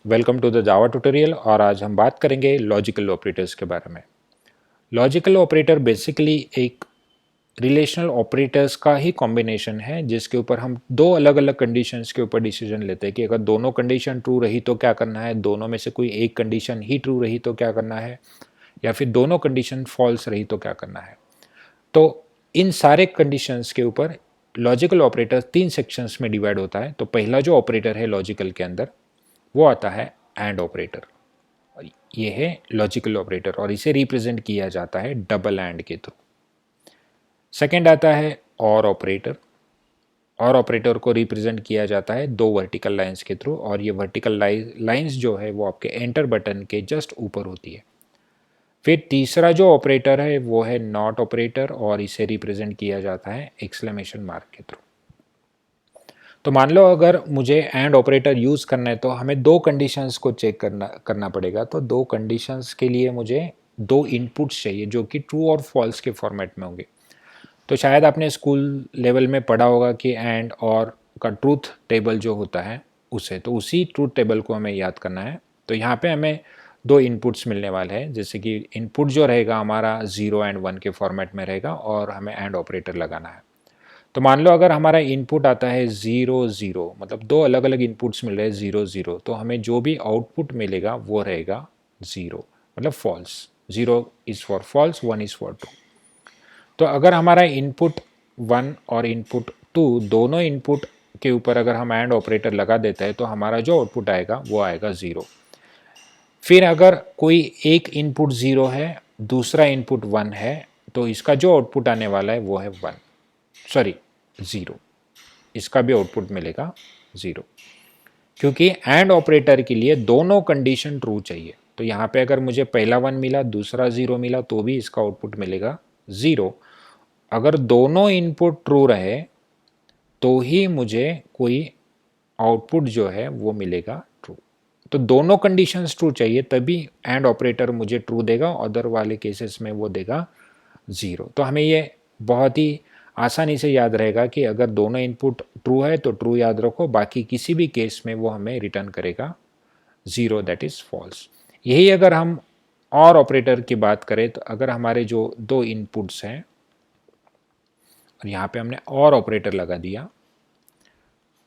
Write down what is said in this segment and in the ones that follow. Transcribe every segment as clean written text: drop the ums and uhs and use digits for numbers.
Welcome to the Java tutorial. और आज हम बात करेंगे लॉजिकल ऑपरेटर्स के बारे में। लॉजिकल ऑपरेटर बेसिकली एक रिलेशनल ऑपरेटर्स का ही कॉम्बिनेशन है जिसके ऊपर हम दो अलग अलग कंडीशंस के ऊपर डिसीजन लेते हैं कि अगर दोनों कंडीशन ट्रू रही तो क्या करना है, दोनों में से कोई एक कंडीशन ही ट्रू रही तो क्या करना है, या फिर दोनों कंडीशन फॉल्स रही तो क्या करना है। तो इन सारे कंडीशंस के ऊपर लॉजिकल ऑपरेटर तीन सेक्शंस में डिवाइड होता है। तो पहला जो ऑपरेटर है लॉजिकल के अंदर वो आता है एंड ऑपरेटर। ये है लॉजिकल ऑपरेटर और इसे रिप्रेजेंट किया जाता है डबल एंड के थ्रू। सेकेंड आता है और ऑपरेटर। और ऑपरेटर को रिप्रेजेंट किया जाता है दो वर्टिकल लाइंस के थ्रू, और ये वर्टिकल लाइंस जो है वो आपके एंटर बटन के जस्ट ऊपर होती है। फिर तीसरा जो ऑपरेटर है वो है नॉट ऑपरेटर और इसे रिप्रेजेंट किया जाता है एक्सक्लेमेशन मार्क के थ्रू। तो मान लो अगर मुझे एंड ऑपरेटर यूज़ करना है तो हमें दो कंडीशंस को चेक करना पड़ेगा। तो दो कंडीशंस के लिए मुझे दो इनपुट्स चाहिए जो कि ट्रू और फॉल्स के फॉर्मेट में होंगे। तो शायद आपने स्कूल लेवल में पढ़ा होगा कि एंड और का ट्रूथ टेबल जो होता है उसे, तो उसी ट्रूथ टेबल को हमें याद करना है। तो यहाँ पे हमें दो इनपुट्स मिलने वाले हैं, जैसे कि इनपुट जो रहेगा हमारा 0 एंड 1 के फॉर्मेट में रहेगा और हमें एंड ऑपरेटर लगाना है। तो मान लो अगर हमारा इनपुट आता है 0 0, मतलब दो अलग अलग इनपुट्स मिल रहे हैं 0 0, तो हमें जो भी आउटपुट मिलेगा वो रहेगा 0, मतलब false. 0 is for false, 1 is for true. तो अगर हमारा इनपुट 1 और इनपुट 2 दोनों इनपुट के ऊपर अगर हम एंड ऑपरेटर लगा देते हैं तो हमारा जो आउटपुट आएगा वो आएगा 0। फिर अगर कोई एक इनपुट 0 है, दूसरा इनपुट 1 है, तो इसका जो आउटपुट आने वाला है वो है 1, सॉरी 0। इसका भी आउटपुट मिलेगा 0, क्योंकि एंड ऑपरेटर के लिए दोनों कंडीशन ट्रू चाहिए। तो यहाँ पे अगर मुझे पहला 1 मिला दूसरा 0 मिला तो भी इसका आउटपुट मिलेगा 0। अगर दोनों इनपुट ट्रू रहे तो ही मुझे कोई आउटपुट जो है वो मिलेगा ट्रू। तो दोनों कंडीशंस ट्रू चाहिए तभी एंड ऑपरेटर मुझे ट्रू देगा, अदर वाले केसेस में वो देगा 0। तो हमें ये बहुत ही आसानी से याद रहेगा कि अगर दोनों इनपुट ट्रू है तो ट्रू याद रखो, बाकी किसी भी केस में वो हमें रिटर्न करेगा 0, दैट इज़ फॉल्स। यही अगर हम और ऑपरेटर की बात करें तो अगर हमारे जो दो इनपुट्स हैं और यहाँ पे हमने और ऑपरेटर लगा दिया,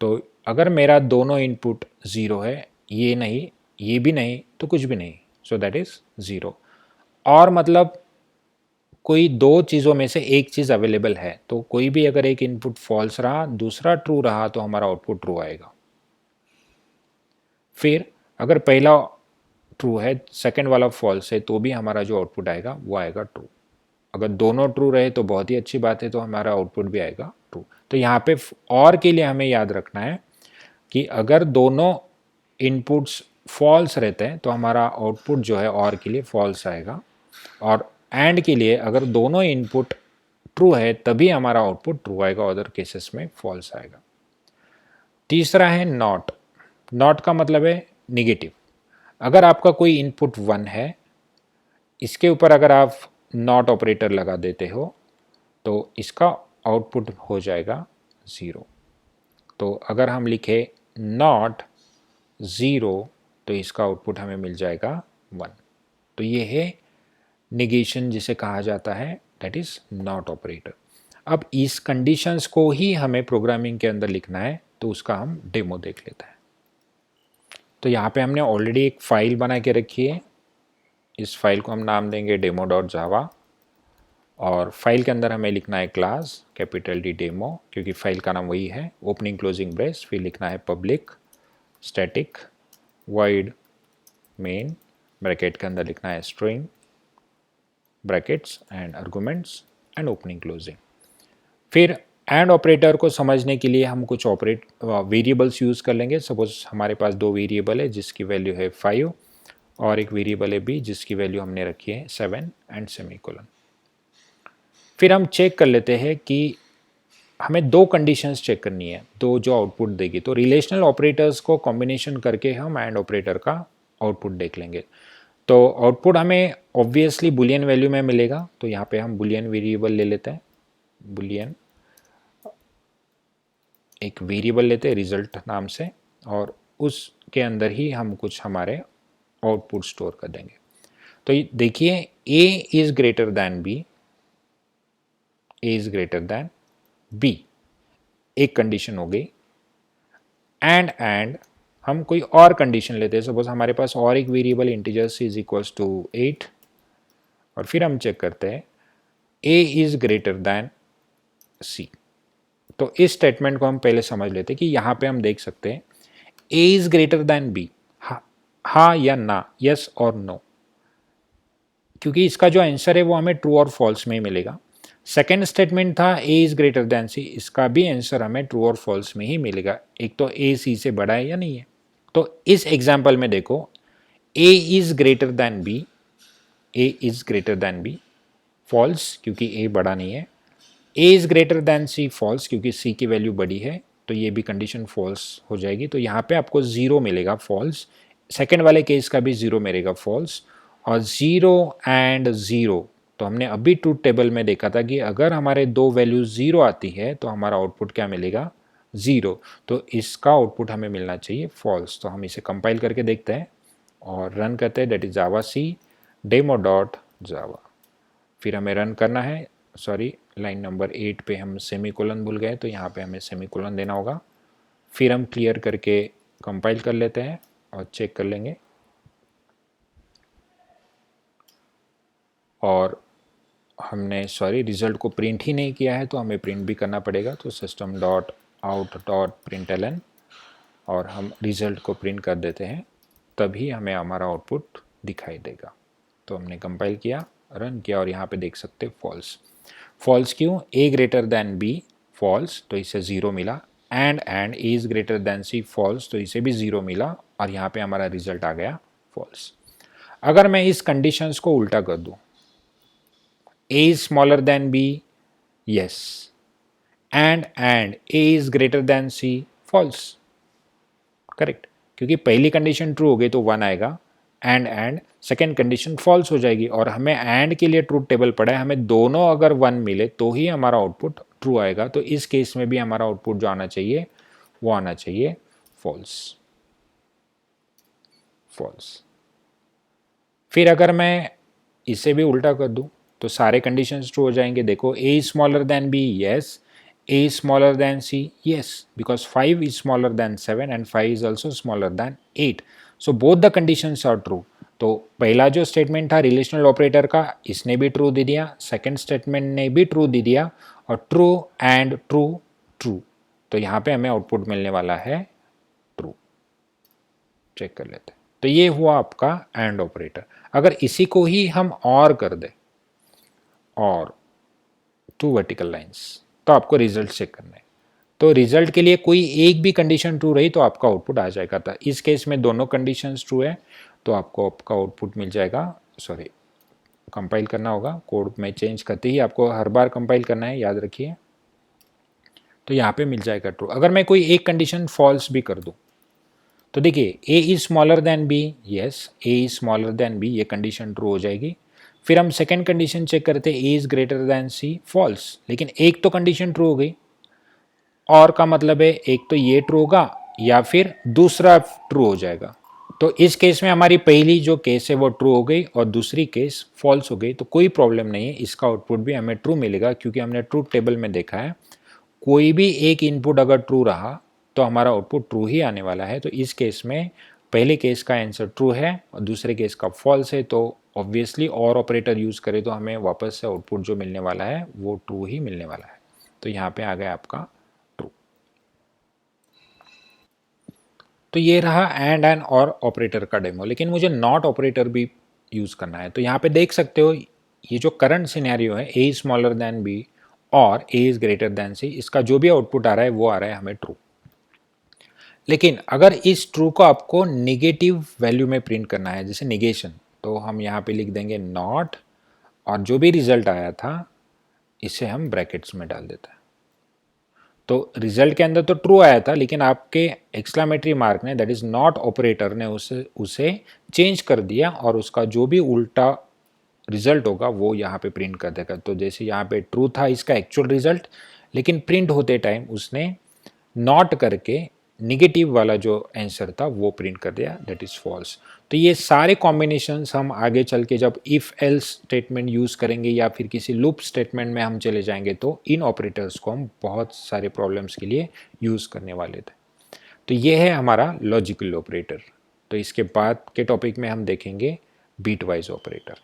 तो अगर मेरा दोनों इनपुट 0 है, ये नहीं ये भी नहीं तो कुछ भी नहीं, सो दैट इज़ 0। और मतलब कोई दो चीज़ों में से एक चीज़ अवेलेबल है, तो कोई भी अगर एक इनपुट फॉल्स रहा दूसरा ट्रू रहा तो हमारा आउटपुट ट्रू आएगा। फिर अगर पहला ट्रू है सेकंड वाला फॉल्स है तो भी हमारा जो आउटपुट आएगा वो आएगा ट्रू। अगर दोनों ट्रू रहे तो बहुत ही अच्छी बात है, तो हमारा आउटपुट भी आएगा ट्रू। तो यहाँ पे और के लिए हमें याद रखना है कि अगर दोनों इनपुट्स फॉल्स रहते हैं तो हमारा आउटपुट जो है और के लिए फॉल्स आएगा, और एंड के लिए अगर दोनों इनपुट ट्रू है तभी हमारा आउटपुट ट्रू आएगा, अदर केसेस में फॉल्स आएगा। तीसरा है नॉट। नॉट का मतलब है निगेटिव। अगर आपका कोई इनपुट 1 है, इसके ऊपर अगर आप नॉट ऑपरेटर लगा देते हो तो इसका आउटपुट हो जाएगा 0। तो अगर हम लिखे नॉट 0 तो इसका आउटपुट हमें मिल जाएगा 1। तो ये है निगेशन जिसे कहा जाता है, दैट इज़ नॉट ऑपरेटर। अब इस कंडीशंस को ही हमें प्रोग्रामिंग के अंदर लिखना है, तो उसका हम डेमो देख लेते हैं। तो यहाँ पे हमने ऑलरेडी एक फ़ाइल बना के रखी है। इस फाइल को हम नाम देंगे demo.java, और फाइल के अंदर हमें लिखना है क्लास कैपिटल डी डेमो, क्योंकि फाइल का नाम वही है, ओपनिंग क्लोजिंग ब्रेस। फिर लिखना है public static wide main, bracket के अंदर लिखना है string brackets and arguments and opening closing. फिर एंड ऑपरेटर को समझने के लिए हम कुछ वेरिएबल्स यूज़ कर लेंगे। सपोज हमारे पास दो वेरिएबल है जिसकी वैल्यू है 5 और एक वेरिएबल है b जिसकी वैल्यू हमने रखी है 7 एंड सेमीकोलन। फिर हम चेक कर लेते हैं कि हमें दो कंडीशंस चेक करनी है, दो जो आउटपुट देगी। तो रिलेशनल ऑपरेटर्स को कॉम्बिनेशन करके हम एंड ऑपरेटर का आउटपुट देख लेंगे। तो आउटपुट हमें ऑब्वियसली बुलियन वैल्यू में मिलेगा, तो यहाँ पे हम बुलियन वेरिएबल ले लेते हैं। बुलियन एक वेरिएबल लेते हैं रिजल्ट नाम से, और उसके अंदर ही हम कुछ हमारे आउटपुट स्टोर कर देंगे। तो देखिए A is greater than B, A is greater than B, एक कंडीशन हो गई। एंड हम कोई और कंडीशन लेते हैं, सपोज हमारे पास और एक variable integer is equals to 8, और फिर हम चेक करते हैं A is greater than C. तो इस स्टेटमेंट को हम पहले समझ लेते हैं कि यहाँ पे हम देख सकते हैं A is greater than B, हाँ या ना, यस और नो, क्योंकि इसका जो आंसर है वो हमें ट्रू और फॉल्स में ही मिलेगा। सेकेंड स्टेटमेंट था ए इज ग्रेटर दैन सी, इसका भी आंसर हमें ट्रू और फॉल्स में ही मिलेगा, एक तो ए सी से बड़ा है या नहीं है। तो इस एग्जाम्पल में देखो A is greater than B, A is greater than B, false क्योंकि ए बड़ा नहीं है। A is greater than C, false क्योंकि सी की वैल्यू बड़ी है, तो ये भी कंडीशन फॉल्स हो जाएगी। तो यहाँ पे आपको 0 मिलेगा, फॉल्स। सेकेंड वाले केस का भी 0 मिलेगा, फॉल्स। और 0 एंड 0, तो हमने अभी ट्रूथ टेबल में देखा था कि अगर हमारे दो वैल्यू 0 आती है तो हमारा आउटपुट क्या मिलेगा, 0। तो इसका आउटपुट हमें मिलना चाहिए फॉल्स। तो हम इसे कंपाइल करके देखते हैं और रन करते हैं, that is Java C demo dot Java. फिर हमें रन करना है, सॉरी लाइन नंबर 8 पे हम सेमीकोलन भूल गए, तो यहाँ पे हमें सेमीकोलन देना होगा। फिर हम क्लियर करके कंपाइल कर लेते हैं और चेक कर लेंगे, और हमने सॉरी रिजल्ट को प्रिंट ही नहीं किया है तो हमें प्रिंट भी करना पड़ेगा। तो system dot out dot println, और हम रिजल्ट को प्रिंट कर देते हैं, तभी हमें हमारा आउटपुट दिखाई देगा। तो हमने कंपाइल किया, रन किया, और यहाँ पे देख सकते फॉल्स। फॉल्स क्यों, A greater than B, false, तो इसे 0 मिला। And A is greater than C, false, तो इसे भी 0 मिला, और यहाँ पे हमारा रिजल्ट आ गया फॉल्स। अगर मैं इस कंडीशंस को उल्टा कर दूं, a is smaller than b, yes, and a is greater than c, false, correct, क्योंकि पहली कंडीशन ट्रू हो गई तो 1 आएगा, एंड सेकेंड कंडीशन फॉल्स हो जाएगी, और हमें एंड के लिए ट्रूथ टेबल पड़ा है, हमें दोनों अगर 1 मिले तो ही हमारा आउटपुट ट्रू आएगा। तो इस केस में भी हमारा आउटपुट जो आना चाहिए वो आना चाहिए फॉल्स, फॉल्स। फिर अगर मैं इसे भी उल्टा कर दूं तो सारे कंडीशंस ट्रू हो जाएंगे। देखो a is smaller than b, yes, a is smaller than c, yes, because 5 is smaller than 7 and 5 is also smaller than 8, so both the conditions are true। तो पहला जो स्टेटमेंट था रिलेशनल ऑपरेटर का, इसने भी ट्रू दे दिया, second statement ने भी ट्रू दे दिया, और ट्रू एंड ट्रू ट्रू, तो यहाँ पे हमें आउटपुट मिलने वाला है ट्रू। चेक कर लेते हैं, तो ये हुआ आपका एंड ऑपरेटर। अगर इसी को ही हम और कर दे, और 2 वर्टिकल लाइंस, तो आपको रिजल्ट चेक करना है। तो रिजल्ट के लिए कोई एक भी कंडीशन ट्रू रही तो आपका आउटपुट आ जाएगा था। इस केस में दोनों कंडीशंस ट्रू है तो आपको आपका आउटपुट मिल जाएगा। सॉरी, कंपाइल करना होगा, कोड में चेंज करते ही आपको हर बार कंपाइल करना है, याद रखिए। तो यहाँ पे मिल जाएगा ट्रू। अगर मैं कोई एक कंडीशन फॉल्स भी कर दूँ तो देखिए A is smaller than B, yes, A is smaller than B, ये कंडीशन ट्रू हो जाएगी। फिर हम सेकेंड कंडीशन चेक करते हैं, A is greater than C, false, लेकिन एक तो कंडीशन ट्रू हो गई, और का मतलब है एक तो ये ट्रू होगा या फिर दूसरा ट्रू हो जाएगा। तो इस केस में हमारी पहली जो केस है वो ट्रू हो गई और दूसरी केस फॉल्स हो गई, तो कोई प्रॉब्लम नहीं है, इसका आउटपुट भी हमें ट्रू मिलेगा, क्योंकि हमने ट्रूथ टेबल में देखा है कोई भी एक इनपुट अगर ट्रू रहा तो हमारा आउटपुट ट्रू ही आने वाला है। तो इस केस में पहले केस का आंसर ट्रू है और दूसरे केस का फॉल्स है, तो ऑब्वियसली और ऑपरेटर यूज़ करें तो हमें वापस से आउटपुट जो मिलने वाला है वो ट्रू ही मिलने वाला है। तो यहाँ पे आ गया आपका ट्रू। तो ये रहा एंड और ऑपरेटर का डेमो, लेकिन मुझे नॉट ऑपरेटर भी यूज़ करना है। तो यहाँ पे देख सकते हो ये जो करंट सिनेरियो है, A is smaller than B और ए इज ग्रेटर देन सी, इसका जो भी आउटपुट आ रहा है वो आ रहा है हमें ट्रू। लेकिन अगर इस ट्रू को आपको निगेटिव वैल्यू में प्रिंट करना है, जैसे निगेशन, तो हम यहाँ पे लिख देंगे नॉट, और जो भी रिजल्ट आया था इसे हम ब्रैकेट्स में डाल देते हैं। तो रिजल्ट के अंदर तो ट्रू आया था, लेकिन आपके एक्सक्लामेटरी मार्क ने, दैट इज नॉट ऑपरेटर ने उसे चेंज कर दिया, और उसका जो भी उल्टा रिजल्ट होगा वो यहाँ पे प्रिंट कर देगा। तो जैसे यहाँ पे ट्रू था इसका एक्चुअल रिजल्ट, लेकिन प्रिंट होते टाइम उसने नॉट करके निगेटिव वाला जो आंसर था वो प्रिंट कर दिया, दैट इज़ फॉल्स। तो ये सारे कॉम्बिनेशंस हम आगे चल के जब इफ़ एल्स स्टेटमेंट यूज़ करेंगे या फिर किसी लूप स्टेटमेंट में हम चले जाएंगे तो इन ऑपरेटर्स को हम बहुत सारे प्रॉब्लम्स के लिए यूज़ करने वाले थे। तो ये है हमारा लॉजिकल ऑपरेटर। तो इसके बाद के टॉपिक में हम देखेंगे बीट वाइज ऑपरेटर।